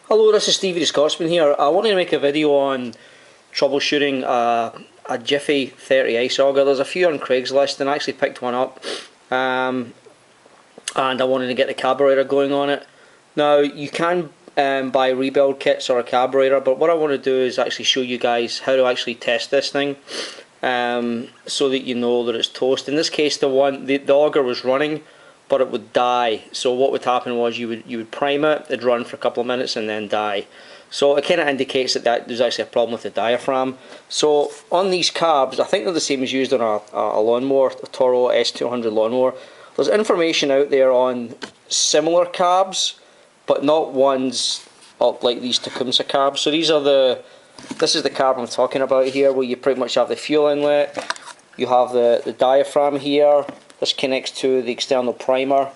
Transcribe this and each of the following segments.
Hello, this is Stevie the Scotsman here. I want to make a video on troubleshooting a Jiffy 30 Ice Auger. There's a few on Craigslist and I actually picked one up and I wanted to get the carburetor going on it. Now you can buy rebuild kits or a carburetor, but what I want to do is actually show you guys how to actually test this thing so that you know that it's toast. In this case the auger was running, but it would die. So what would happen was you would prime it, it'd run for a couple of minutes and then die. So it kind of indicates that there's actually a problem with the diaphragm. So on these carbs, I think they're the same as used on a lawnmower, a Toro S200 lawnmower. There's information out there on similar carbs, but not ones like these Tecumseh carbs. So this is the carb I'm talking about here, where you pretty much have the fuel inlet, you have the diaphragm here. This connects to the external primer.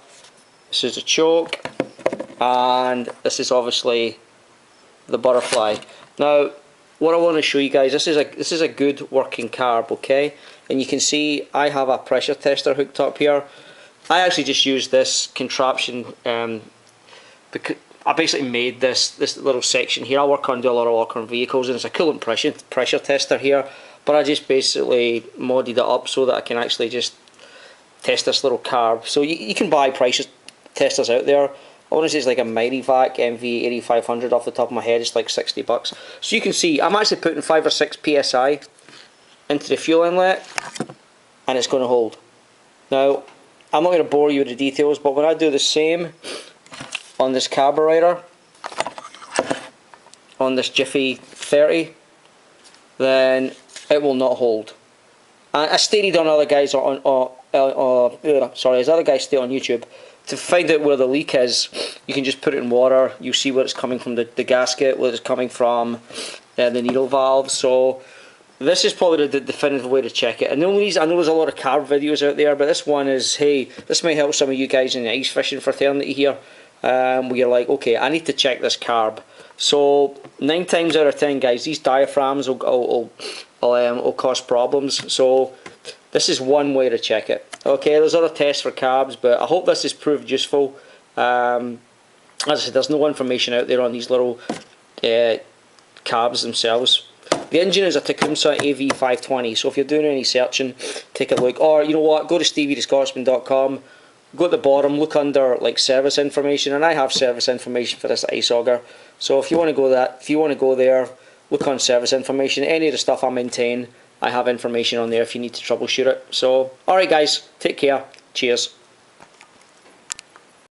This is the choke, and this is obviously the butterfly. Now, what I want to show you guys, this is a good working carb, okay? And you can see I have a pressure tester hooked up here. I actually just used this contraption because I basically made this little section here. I do a lot of work on vehicles, and it's a coolant pressure tester here. But I just basically modded it up so that I can actually just test this little carb. So you can buy pressure testers out there. I want to say it's like a Mightyvac MV8500 off the top of my head. It's like $60. So you can see I'm actually putting 5 or 6 psi into the fuel inlet, and it's going to hold. Now I'm not going to bore you with the details, but when I do the same on this carburetor, on this Jiffy 30, then it will not hold. And I stated on other guys as other guys state on YouTube, to find out where the leak is, you can just put it in water. You see where it's coming from, the gasket, where it's coming from, the needle valve. So this is probably the definitive way to check it. And the only reason, I know there's a lot of carb videos out there, but this one is, hey, this might help some of you guys in the ice fishing fraternity here, where you're like, okay, I need to check this carb. So 9 times out of 10, guys, these diaphragms will cause problems. So this is one way to check it. Okay, there's other tests for carbs, but I hope this has proved useful. As I said, there's no information out there on these little carbs themselves. The engine is a Tecumseh AV520, so if you're doing any searching, take a look. Or, you know what, go to steviethescotsman.com, go at the bottom, look under like service information, and I have service information for this Ice Auger. So if you want to go there, look on service information. Any of the stuff I maintain, I have information on there if you need to troubleshoot it. So, alright guys, take care. Cheers.